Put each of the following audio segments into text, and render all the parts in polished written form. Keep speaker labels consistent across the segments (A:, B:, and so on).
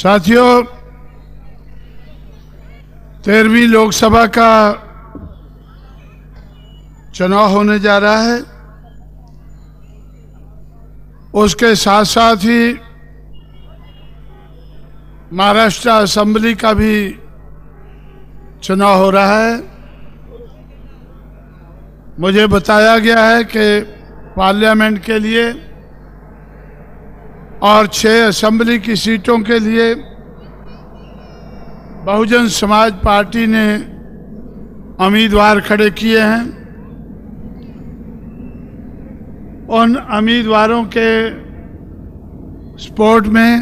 A: साथियों, 13वीं लोकसभा का चुनाव होने जा रहा है। उसके साथ साथ ही महाराष्ट्र असेंबली का भी चुनाव हो रहा है। मुझे बताया गया है कि पार्लियामेंट के लिए और 6 असेंबली की सीटों के लिए बहुजन समाज पार्टी ने उम्मीदवार खड़े किए हैं। उन उम्मीदवारों के सपोर्ट में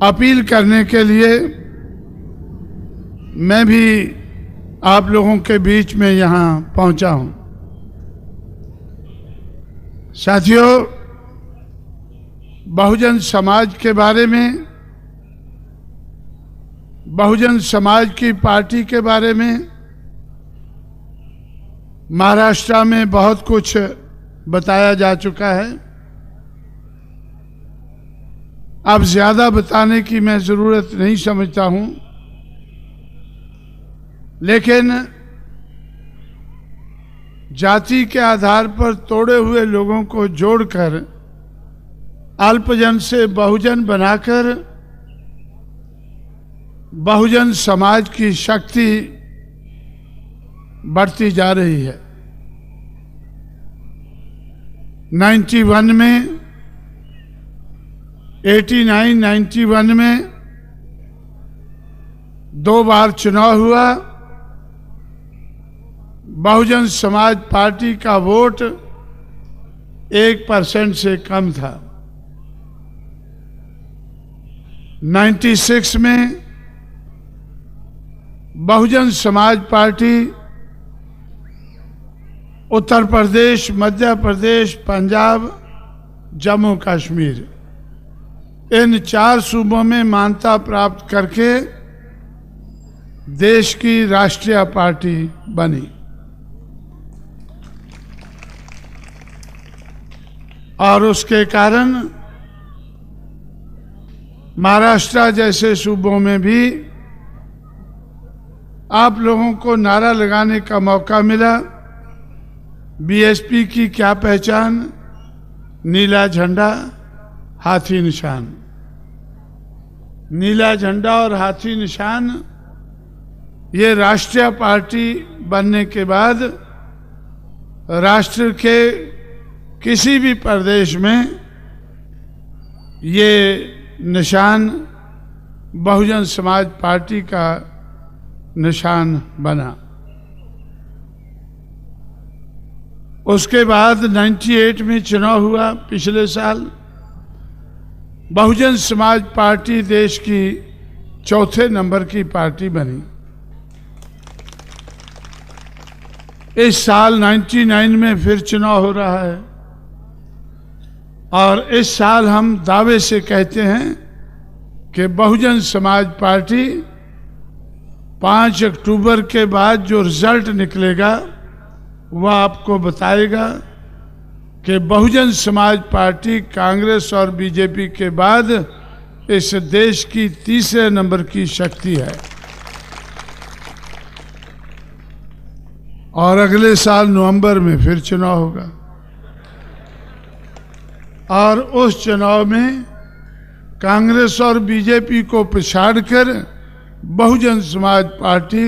A: अपील करने के लिए मैं भी आप लोगों के बीच में यहाँ पहुँचा हूँ। साथियों, बहुजन समाज के बारे में, बहुजन समाज की पार्टी के बारे में महाराष्ट्र में बहुत कुछ बताया जा चुका है। अब ज्यादा बताने की मैं जरूरत नहीं समझता हूं, लेकिन जाति के आधार पर तोड़े हुए लोगों को जोड़कर अल्पजन से बहुजन बनाकर बहुजन समाज की शक्ति बढ़ती जा रही है। 91 में 91 में 2 बार चुनाव हुआ। बहुजन समाज पार्टी का वोट 1% से कम था। 96 में बहुजन समाज पार्टी उत्तर प्रदेश, मध्य प्रदेश, पंजाब, जम्मू कश्मीर इन 4 सूबों में मान्यता प्राप्त करके देश की राष्ट्रीय पार्टी बनी। और उसके कारण महाराष्ट्र जैसे सूबों में भी आप लोगों को नारा लगाने का मौका मिला। बीएसपी की क्या पहचान? नीला झंडा, हाथी निशान। नीला झंडा और हाथी निशान ये राष्ट्रीय पार्टी बनने के बाद राष्ट्र के किसी भी प्रदेश में ये निशान बहुजन समाज पार्टी का निशान बना। उसके बाद 98 में चुनाव हुआ पिछले साल। बहुजन समाज पार्टी देश की 4थे नंबर की पार्टी बनी। इस साल 99 में फिर चुनाव हो रहा है और इस साल हम दावे से कहते हैं कि बहुजन समाज पार्टी 5 अक्टूबर के बाद जो रिजल्ट निकलेगा वह आपको बताएगा कि बहुजन समाज पार्टी कांग्रेस और बीजेपी के बाद इस देश की 3रे नंबर की शक्ति है। और अगले साल नवंबर में फिर चुनाव होगा और उस चुनाव में कांग्रेस और बीजेपी को पछाड़कर बहुजन समाज पार्टी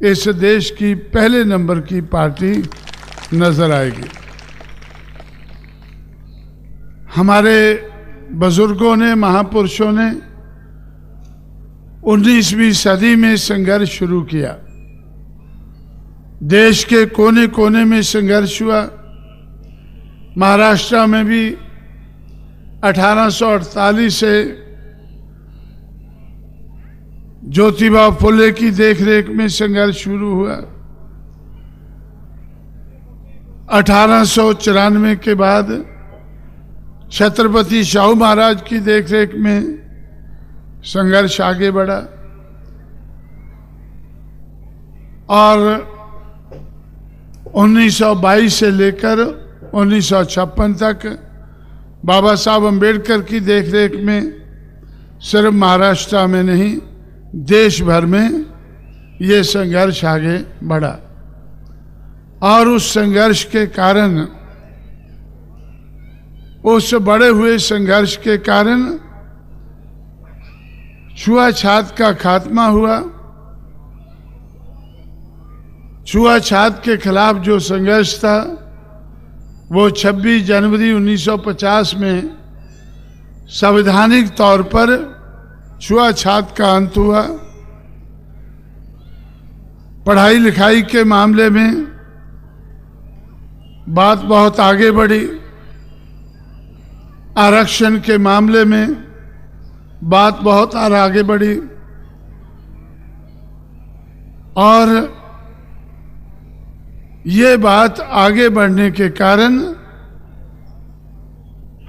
A: इस देश की पहले नंबर की पार्टी नजर आएगी। हमारे बुजुर्गों ने, महापुरुषों ने 19वीं सदी में संघर्ष शुरू किया। देश के कोने कोने में संघर्ष हुआ। महाराष्ट्र में भी 1848 से ज्योतिबा फुले की देखरेख में संघर्ष शुरू हुआ। 1894 के बाद छत्रपति शाहू महाराज की देखरेख में संघर्ष आगे बढ़ा और 1922 से लेकर 1956 तक बाबा साहब अम्बेडकर की देखरेख में सिर्फ महाराष्ट्र में नहीं, देश भर में ये संघर्ष आगे बढ़ा। और उस संघर्ष के कारण, उस बढ़े हुए संघर्ष के कारण छुआछूत का खात्मा हुआ। छुआछूत के खिलाफ जो संघर्ष था वो 26 जनवरी 1950 में संवैधानिक तौर पर छुआछूत का अंत हुआ। पढ़ाई लिखाई के मामले में बात बहुत आगे बढ़ी, आरक्षण के मामले में बात बहुत आगे बढ़ी, और ये बात आगे बढ़ने के कारण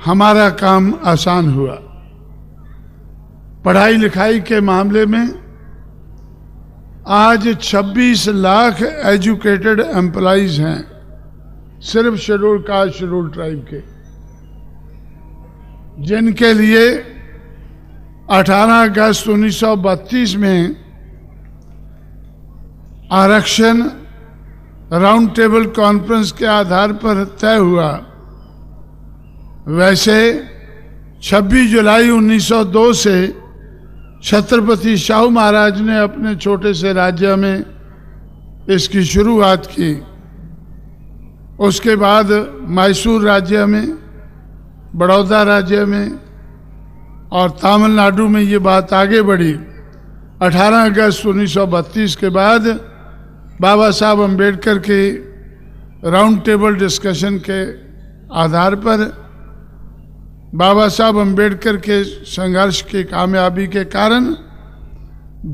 A: हमारा काम आसान हुआ। पढ़ाई लिखाई के मामले में आज 26 लाख एजुकेटेड एम्प्लॉइज हैं, सिर्फ शेड्यूल कास्ट शेड्यूल ट्राइब के, जिनके लिए 18 अगस्त 1932 में आरक्षण राउंड टेबल कॉन्फ्रेंस के आधार पर तय हुआ। वैसे 26 जुलाई 1902 से छत्रपति शाहू महाराज ने अपने छोटे से राज्य में इसकी शुरुआत की। उसके बाद मैसूर राज्य में, बड़ौदा राज्य में और तमिलनाडु में ये बात आगे बढ़ी। 18 अगस्त 1932 के बाद बाबा साहब अम्बेडकर के राउंड टेबल डिस्कशन के आधार पर, बाबा साहब अम्बेडकर के संघर्ष की कामयाबी के कारण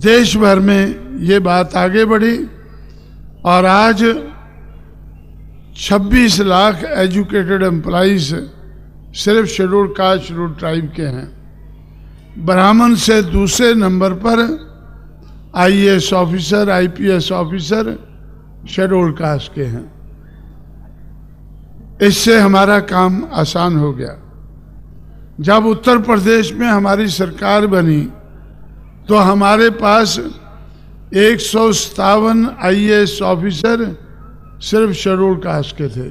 A: देश भर में ये बात आगे बढ़ी और आज 26 लाख एजुकेटेड एम्प्लॉइज सिर्फ शेड्यूल कास्ट शेड्यूल ट्राइब के हैं। ब्राह्मण से दूसरे नंबर पर IAS officer, IPS officer schedule caste के हैं। इससे हमारा काम आसान हो गया। जब उत्तर प्रदेश में हमारी सरकार बनी तो हमारे पास 157 आईएएस ऑफिसर सिर्फ शेड्यूल कास्ट के थे।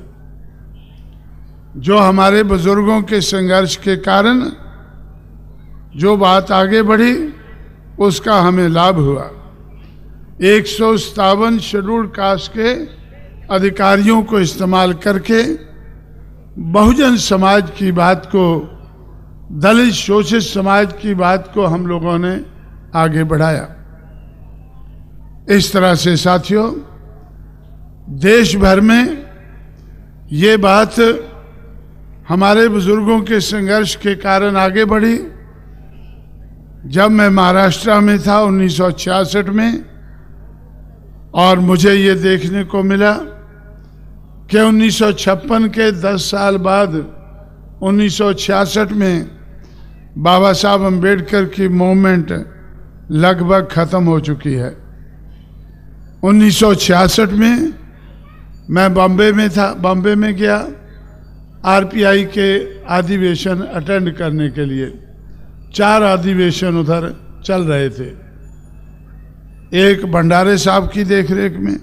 A: जो हमारे बुजुर्गों के संघर्ष के कारण जो बात आगे बढ़ी उसका हमें लाभ हुआ। 157 शेड्यूल कास्ट के अधिकारियों को इस्तेमाल करके बहुजन समाज की बात को, दलित शोषित समाज की बात को हम लोगों ने आगे बढ़ाया। इस तरह से साथियों, देश भर में ये बात हमारे बुजुर्गों के संघर्ष के कारण आगे बढ़ी। जब मैं महाराष्ट्र में था 1966 में, और मुझे ये देखने को मिला कि 1956 के 10 साल बाद 1966 में बाबा साहब अम्बेडकर की मूवमेंट लगभग खत्म हो चुकी है। 1966 में मैं बॉम्बे में था, बॉम्बे में गया आरपीआई के अधिवेशन अटेंड करने के लिए। 4 अधिवेशन उधर चल रहे थे, एक भंडारे साहब की देखरेख में,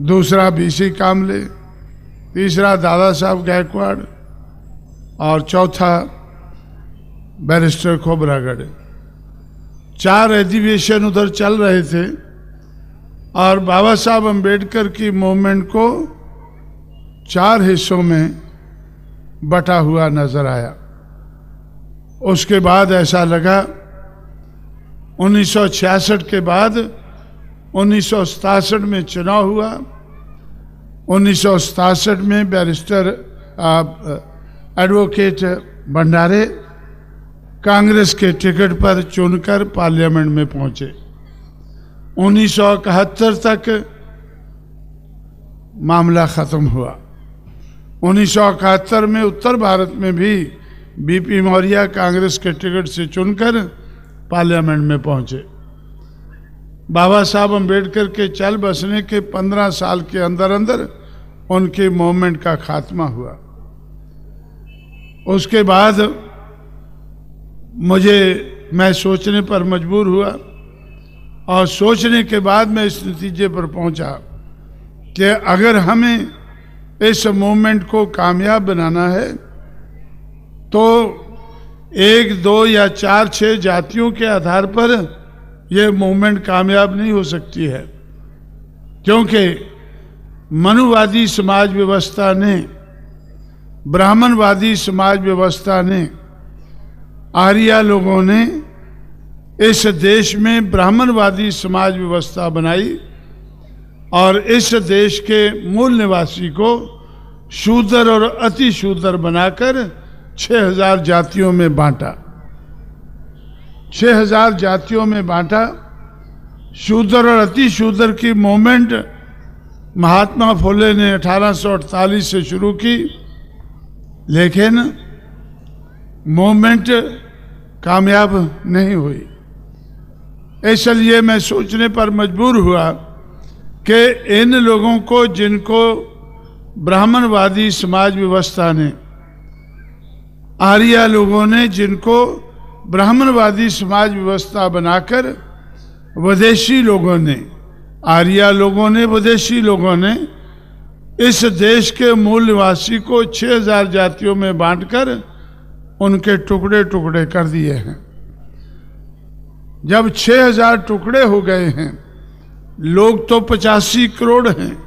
A: दूसरा बीसी कामले, तीसरा दादा साहब गायकवाड़ और चौथा बैरिस्टर खोबरागढ़। 4 अधिवेशन उधर चल रहे थे और बाबा साहब अम्बेडकर की मूवमेंट को 4 हिस्सों में बटा हुआ नजर आया। उसके बाद ऐसा लगा 1966 के बाद 1967 में चुनाव हुआ। 1967 में बैरिस्टर एडवोकेट भंडारे कांग्रेस के टिकट पर चुनकर पार्लियामेंट में पहुंचे। 1971 तक मामला खत्म हुआ। 1971 में उत्तर भारत में भी बीपी मौर्य कांग्रेस के टिकट से चुनकर पार्लियामेंट में पहुंचे। बाबा साहब अम्बेडकर के चल बसने के 15 साल के अंदर अंदर उनके मूवमेंट का खात्मा हुआ। उसके बाद मुझे मैं सोचने पर मजबूर हुआ और सोचने के बाद मैं इस नतीजे पर पहुंचा कि अगर हमें इस मूवमेंट को कामयाब बनाना है तो 1, 2 या 4, 6 जातियों के आधार पर यह मूवमेंट कामयाब नहीं हो सकती है, क्योंकि मनुवादी समाज व्यवस्था ने, ब्राह्मणवादी समाज व्यवस्था ने, आर्या लोगों ने इस देश में ब्राह्मणवादी समाज व्यवस्था बनाई और इस देश के मूल निवासी को शूद्र और अति शूद्र बनाकर 6000 जातियों में बांटा। 6000 जातियों में बांटा। शूद्र और अति शूद्र की मूवमेंट महात्मा फुले ने 1848 से शुरू की, लेकिन मूवमेंट कामयाब नहीं हुई। इसलिए मैं सोचने पर मजबूर हुआ कि इन लोगों को, जिनको ब्राह्मणवादी समाज व्यवस्था ने, आर्या लोगों ने जिनको ब्राह्मणवादी समाज व्यवस्था बनाकर विदेशी लोगों ने, आर्या लोगों ने, विदेशी लोगों ने इस देश के मूल निवासी को 6000 जातियों में बांटकर उनके टुकड़े टुकड़े कर दिए हैं। जब 6000 टुकड़े हो गए हैं, लोग तो 85 करोड़ हैं,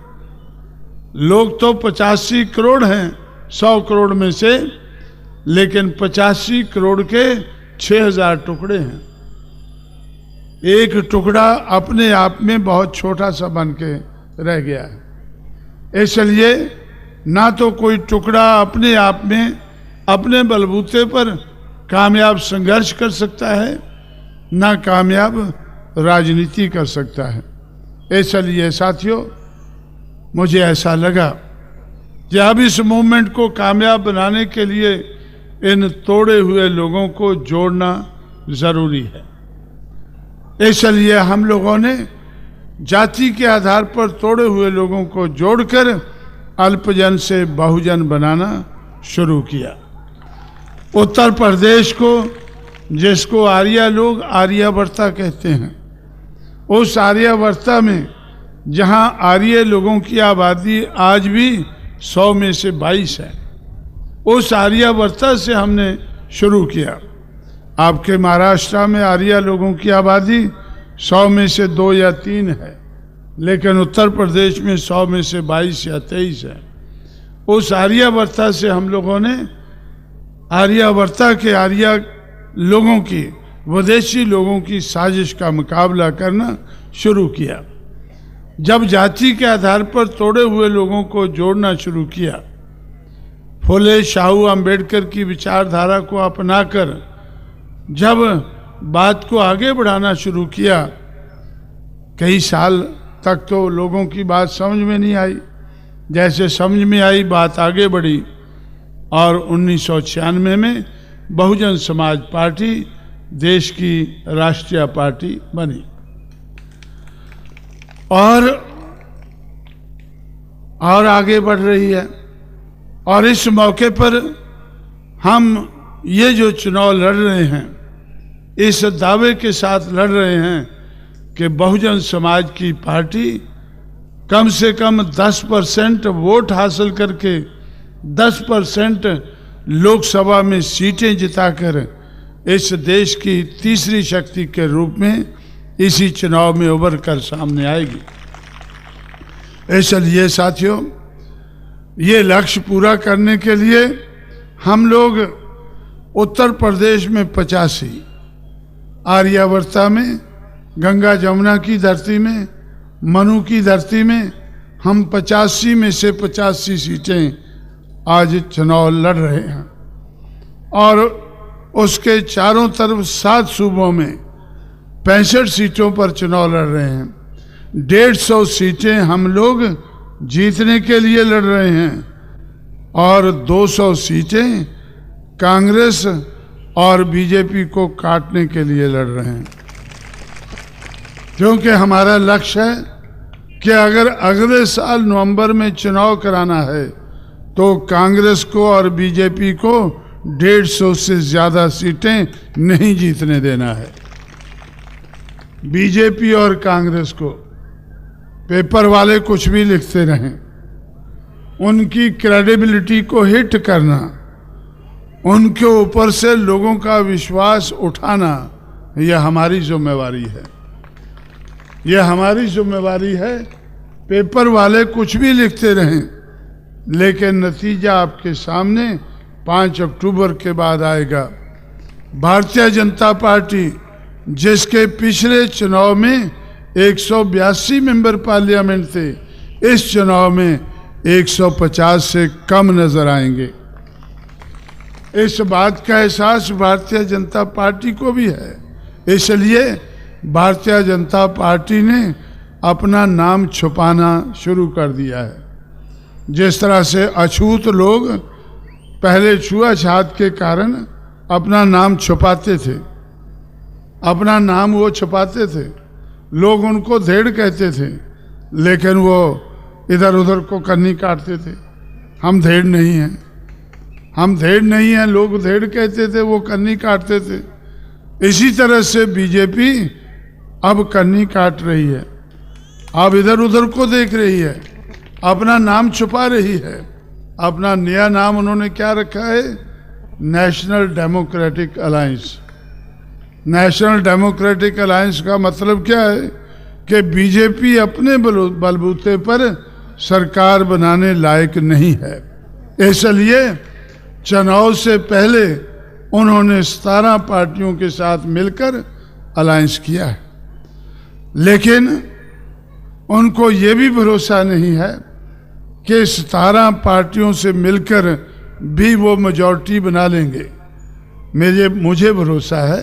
A: लोग तो 85 करोड़ हैं 100 करोड़ में से, लेकिन 85 करोड़ के 6000 टुकड़े हैं। एक टुकड़ा अपने आप में बहुत छोटा सा बन के रह गया है। इसलिए ना तो कोई टुकड़ा अपने आप में अपने बलबूते पर कामयाब संघर्ष कर सकता है, ना कामयाब राजनीति कर सकता है। इसलिए साथियों, मुझे ऐसा लगा कि अब इस मूवमेंट को कामयाब बनाने के लिए इन तोड़े हुए लोगों को जोड़ना जरूरी है। इसलिए हम लोगों ने जाति के आधार पर तोड़े हुए लोगों को जोड़कर अल्पजन से बहुजन बनाना शुरू किया। उत्तर प्रदेश को, जिसको आर्या लोग आर्यावर्ता कहते हैं, उस आर्यावर्ता में जहां आर्य लोगों की आबादी आज भी 100 में से 22 है, उस आर्यावर्ता से हमने शुरू किया। आपके महाराष्ट्र में आर्या लोगों की आबादी 100 में से 2 या 3 है, लेकिन उत्तर प्रदेश में 100 में से 22 या 23 है। उस आर्यावर्ता से हम लोगों ने आर्यावर्ता के आर्या लोगों की, विदेशी लोगों की साजिश का मुकाबला करना शुरू किया। जब जाति के आधार पर तोड़े हुए लोगों को जोड़ना शुरू किया, फुले शाहू अंबेडकर की विचारधारा को अपनाकर जब बात को आगे बढ़ाना शुरू किया, कई साल तक तो लोगों की बात समझ में नहीं आई। जैसे समझ में आई, बात आगे बढ़ी और 1996 में बहुजन समाज पार्टी देश की राष्ट्रीय पार्टी बनी और आगे बढ़ रही है। और इस मौके पर हम ये जो चुनाव लड़ रहे हैं, इस दावे के साथ लड़ रहे हैं कि बहुजन समाज की पार्टी कम से कम 10% वोट हासिल करके 10% लोकसभा में सीटें जिताकर इस देश की तीसरी शक्ति के रूप में इसी चुनाव में उभर कर सामने आएगी। इसलिए साथियों, ये लक्ष्य पूरा करने के लिए हम लोग उत्तर प्रदेश में 85, आर्यावर्ता में, गंगा जमुना की धरती में, मनु की धरती में हम 85 में से 85 सीटें आज चुनाव लड़ रहे हैं और उसके चारों तरफ 7 सूबों में 65 सीटों पर चुनाव लड़ रहे हैं। 150 सीटें हम लोग जीतने के लिए लड़ रहे हैं और 200 सीटें कांग्रेस और बीजेपी को काटने के लिए लड़ रहे हैं, क्योंकि हमारा लक्ष्य है कि अगर अगले साल नवंबर में चुनाव कराना है तो कांग्रेस को और बीजेपी को 150 से ज्यादा सीटें नहीं जीतने देना है। बीजेपी और कांग्रेस को पेपर वाले कुछ भी लिखते रहें, उनकी क्रेडिबिलिटी को हिट करना, उनके ऊपर से लोगों का विश्वास उठाना, यह हमारी जिम्मेवारी है। यह हमारी जिम्मेवारी है। पेपर वाले कुछ भी लिखते रहें, लेकिन नतीजा आपके सामने 5 अक्टूबर के बाद आएगा। भारतीय जनता पार्टी, जिसके पिछले चुनाव में 182 मेंबर पार्लियामेंट थे, इस चुनाव में 150 से कम नजर आएंगे। इस बात का एहसास भारतीय जनता पार्टी को भी है। इसलिए भारतीय जनता पार्टी ने अपना नाम छुपाना शुरू कर दिया है। जिस तरह से अछूत लोग पहले छुआछूत के कारण अपना नाम छुपाते थे, अपना नाम वो छुपाते थे, लोग उनको धेड़ कहते थे, लेकिन वो इधर उधर को कन्नी काटते थे। हम धेड़ नहीं हैं, हम धेड़ नहीं हैं, लोग धेड़ कहते थे, वो कन्नी काटते थे। इसी तरह से बीजेपी अब कन्नी काट रही है, अब इधर उधर को देख रही है, अपना नाम छुपा रही है। अपना नया नाम उन्होंने क्या रखा है? National democratic alliance. National democratic alliance का मतलब क्या है कि बीजेपी अपने बलबूते पर सरकार बनाने लायक नहीं है। इसलिए चुनाव से पहले उन्होंने 17 पार्टियों के साथ मिलकर अलायंस किया है, लेकिन उनको ये भी भरोसा नहीं है कि 17 पार्टियों से मिलकर भी वो मेजॉरिटी बना लेंगे। मुझे भरोसा है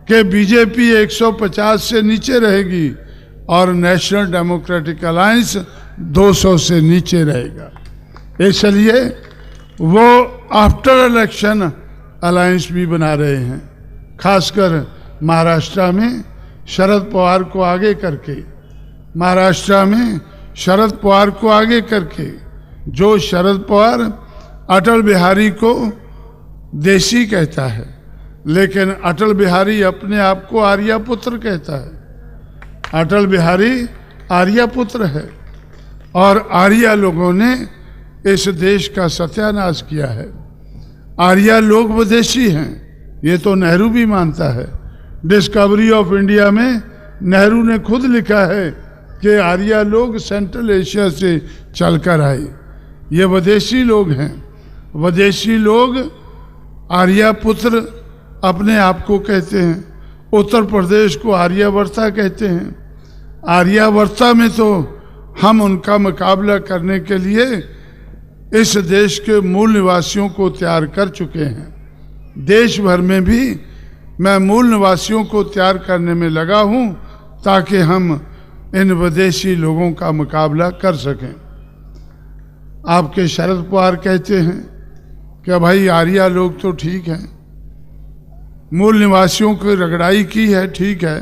A: कि बीजेपी 150 से नीचे रहेगी और नेशनल डेमोक्रेटिक अलायंस 200 से नीचे रहेगा। इसलिए वो आफ्टर इलेक्शन अलायंस भी बना रहे हैं, खासकर महाराष्ट्र में शरद पवार को आगे करके। महाराष्ट्र में शरद पवार को आगे करके, जो शरद पवार अटल बिहारी को देशी कहता है, लेकिन अटल बिहारी अपने आप को आर्यपुत्र कहता है। अटल बिहारी आर्यपुत्र है और आर्य लोगों ने इस देश का सत्यानाश किया है। आर्य लोग विदेशी हैं, ये तो नेहरू भी मानता है। डिस्कवरी ऑफ इंडिया में नेहरू ने खुद लिखा है कि आर्य लोग सेंट्रल एशिया से चलकर आए। ये विदेशी लोग हैं। विदेशी लोग आर्यपुत्र अपने आप को कहते हैं। उत्तर प्रदेश को आर्यावर्ता कहते हैं। आर्यावर्ता में तो हम उनका मुकाबला करने के लिए इस देश के मूल निवासियों को तैयार कर चुके हैं। देश भर में भी मैं मूल निवासियों को तैयार करने में लगा हूं, ताकि हम इन विदेशी लोगों का मुकाबला कर सकें। आपके शरद पवार कहते हैं कि भाई आर्या लोग तो ठीक हैं, मूल निवासियों की रगड़ाई की है, ठीक है।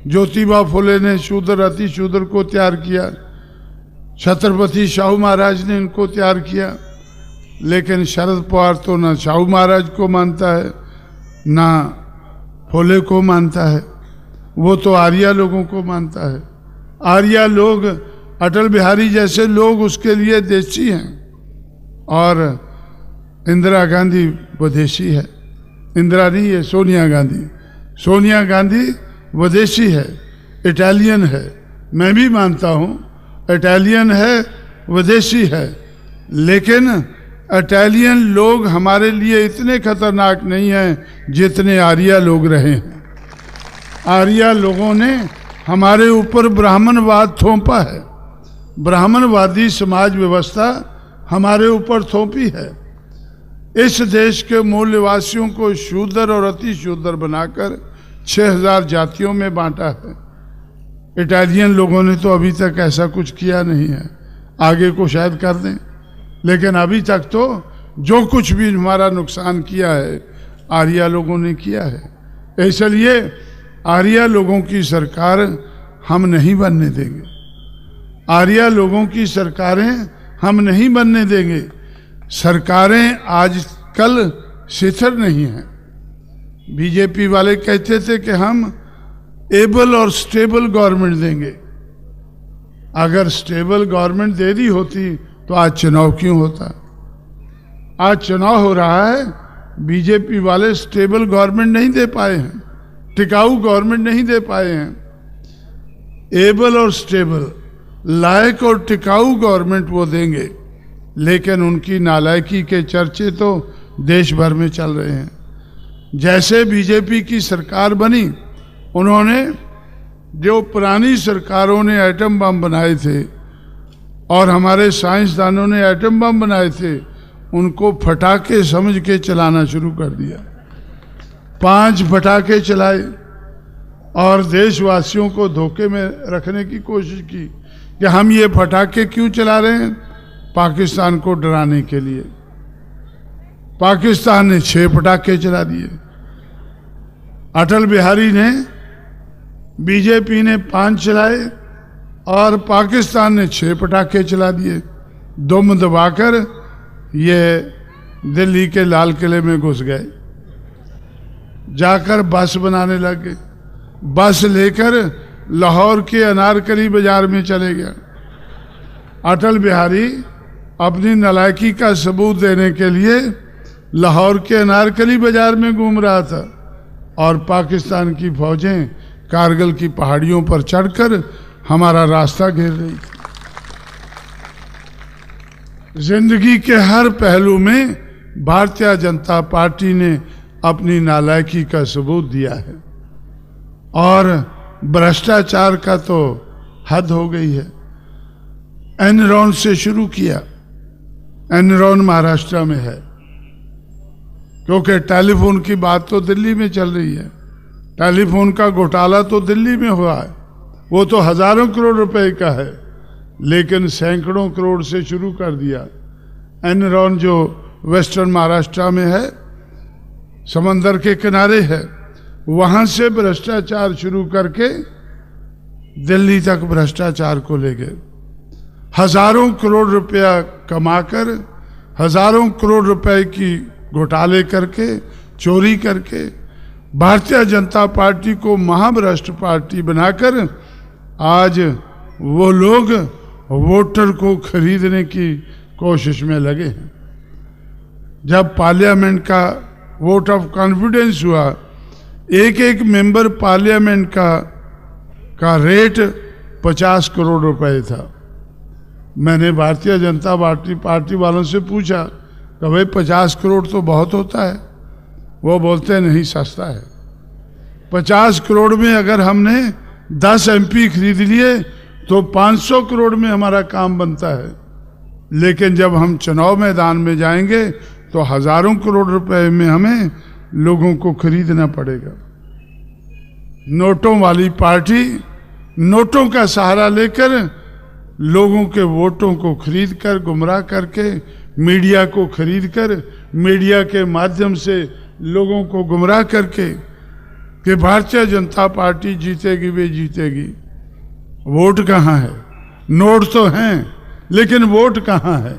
A: ज्योतिबा फुले ने शूद्र अति शूद्र को तैयार किया, छत्रपति शाहू महाराज ने इनको तैयार किया, लेकिन शरद पवार तो ना शाहू महाराज को मानता है ना फुले को मानता है, वो तो आर्या लोगों को मानता है। आर्या लोग, अटल बिहारी जैसे लोग उसके लिए देशी हैं, और इंदिरा गांधी विदेशी है। इंदिरा नहीं है, सोनिया गांधी। सोनिया गांधी विदेशी है, इटालियन है। मैं भी मानता हूँ इटालियन है, विदेशी है, लेकिन इटालियन लोग हमारे लिए इतने खतरनाक नहीं हैं जितने आर्या लोग रहे हैं। आर्या लोगों ने हमारे ऊपर ब्राह्मणवाद थोपा है, ब्राह्मणवादी समाज व्यवस्था हमारे ऊपर थोपी है। इस देश के मूल निवासियों को शूद्र और अति शूद्र बनाकर 6000 जातियों में बांटा है। इटालियन लोगों ने तो अभी तक ऐसा कुछ किया नहीं है, आगे को शायद कर दें, लेकिन अभी तक तो जो कुछ भी हमारा नुकसान किया है आर्या लोगों ने किया है। इसलिए आर्या लोगों की सरकार हम नहीं बनने देंगे। आर्या लोगों की सरकारें हम नहीं बनने देंगे। सरकारें आजकल शिथिर नहीं है। बीजेपी वाले कहते थे कि हम एबल और स्टेबल गवर्नमेंट देंगे। अगर स्टेबल गवर्नमेंट दे दी होती तो आज चुनाव क्यों होता? आज चुनाव हो रहा है, बीजेपी वाले स्टेबल गवर्नमेंट नहीं दे पाए हैं, टिकाऊ गवर्नमेंट नहीं दे पाए हैं। एबल और स्टेबल, लायक और टिकाऊ गवर्नमेंट वो देंगे, लेकिन उनकी नालायकी के चर्चे तो देश भर में चल रहे हैं। जैसे बीजेपी की सरकार बनी, उन्होंने जो पुरानी सरकारों ने एटम बम बनाए थे और हमारे साइंसदानों ने एटम बम बनाए थे, उनको फटाके समझ के चलाना शुरू कर दिया। 5 फटाके चलाए और देशवासियों को धोखे में रखने की कोशिश की कि हम ये फटाके क्यों चला रहे हैं, पाकिस्तान को डराने के लिए। पाकिस्तान ने 6 फटाके चला दिए, अटल बिहारी ने, बीजेपी ने 5 चलाए और पाकिस्तान ने 6 पटाखे चला दिए। दुम दबाकर ये दिल्ली के लाल किले में घुस गए, जाकर बस बनाने लग गए। बस लेकर लाहौर के अनारकली बाजार में चले गए। अटल बिहारी अपनी नालायकी का सबूत देने के लिए लाहौर के अनारकली बाजार में घूम रहा था और पाकिस्तान की फौजें कारगिल की पहाड़ियों पर चढ़कर हमारा रास्ता घेर रही थी। जिंदगी के हर पहलू में भारतीय जनता पार्टी ने अपनी नालायकी का सबूत दिया है और भ्रष्टाचार का तो हद हो गई है। एनरॉन से शुरू किया, एनरॉन महाराष्ट्र में है, क्योंकि टेलीफोन की बात तो दिल्ली में चल रही है। टेलीफोन का घोटाला तो दिल्ली में हुआ है, वो तो हजारों करोड़ रुपए का है, लेकिन सैकड़ों करोड़ से शुरू कर दिया। एनरॉन जो वेस्टर्न महाराष्ट्र में है, समंदर के किनारे है, वहां से भ्रष्टाचार शुरू करके दिल्ली तक भ्रष्टाचार को ले गए। हजारों करोड़ रुपया कमाकर, हजारों करोड़ रुपए की घोटाले करके, चोरी करके भारतीय जनता पार्टी को महाभ्रष्ट पार्टी बनाकर आज वो लोग वोटर को खरीदने की कोशिश में लगे हैं। जब पार्लियामेंट का वोट ऑफ कॉन्फिडेंस हुआ, एक एक मेंबर पार्लियामेंट का रेट 50 करोड़ रुपए था। मैंने भारतीय जनता पार्टी वालों से पूछा कि भाई 50 करोड़ तो बहुत होता है। वो बोलते नहीं, सस्ता है। 50 करोड़ में अगर हमने 10 MP खरीद लिए तो 500 करोड़ में हमारा काम बनता है, लेकिन जब हम चुनाव मैदान में जाएंगे तो हजारों करोड़ रुपए में हमें लोगों को खरीदना पड़ेगा। नोटों वाली पार्टी नोटों का सहारा लेकर लोगों के वोटों को खरीद कर, गुमराह करके, मीडिया को खरीद कर, मीडिया के माध्यम से लोगों को गुमराह करके कि भारतीय जनता पार्टी जीतेगी, वे जीतेगी। वोट कहाँ है? नोट तो हैं, लेकिन वोट कहाँ है?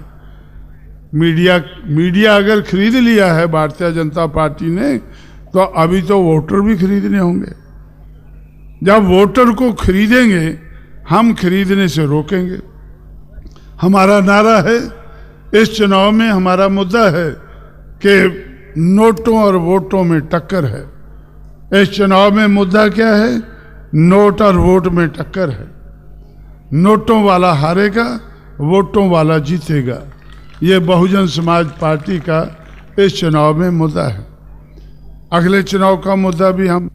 A: मीडिया अगर खरीद लिया है भारतीय जनता पार्टी ने, तो अभी तो वोटर भी खरीदने होंगे। जब वोटर को खरीदेंगे, हम खरीदने से रोकेंगे। हमारा नारा है, इस चुनाव में हमारा मुद्दा है कि नोटों और वोटों में टक्कर है। इस चुनाव में मुद्दा क्या है? नोट और वोट में टक्कर है। नोटों वाला हारेगा, वोटों वाला जीतेगा। ये बहुजन समाज पार्टी का इस चुनाव में मुद्दा है। अगले चुनाव का मुद्दा भी हम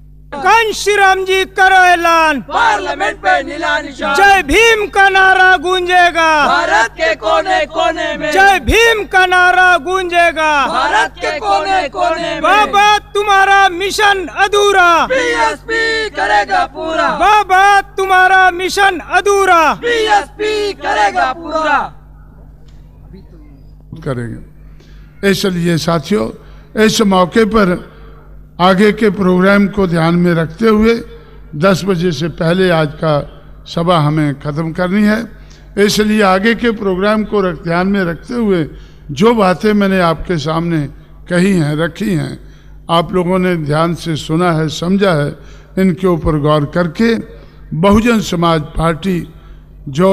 B: श्री राम जी करो ऐलान,
C: पार्लियामेंट पे नीला निशान,
B: जय भीम का नारा गूंजेगा,
C: भारत के कोने कोने में
B: जय भीम का नारा गूंजेगा,
C: भारत के कोने कोने में
B: बाबा तुम्हारा मिशन अधूरा,
C: बीएसपी करेगा पूरा,
B: बाबा तुम्हारा मिशन अधूरा,
C: बीएसपी करेगा पूरा।
A: करेंगे। इसलिए साथियों, इस मौके पर आगे के प्रोग्राम को ध्यान में रखते हुए 10 बजे से पहले आज का सभा हमें ख़त्म करनी है। इसलिए आगे के प्रोग्राम को ध्यान में रखते हुए जो बातें मैंने आपके सामने कही हैं, रखी हैं, आप लोगों ने ध्यान से सुना है, समझा है, इनके ऊपर गौर करके बहुजन समाज पार्टी जो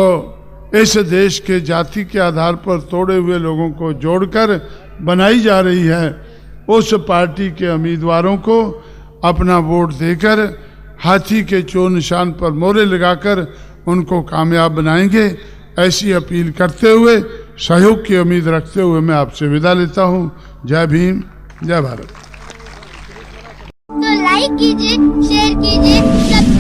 A: इस देश के जाति के आधार पर तोड़े हुए लोगों को जोड़कर बनाई जा रही है, उस पार्टी के उम्मीदवारों को अपना वोट देकर हाथी के चोर निशान पर मोहरे लगाकर उनको कामयाब बनाएंगे, ऐसी अपील करते हुए सहयोग की उम्मीद रखते हुए मैं आपसे विदा लेता हूं। जय भीम, जय भारत।
D: तो लाइक कीजिए, शेयर कीजिए, सब्सक्राइब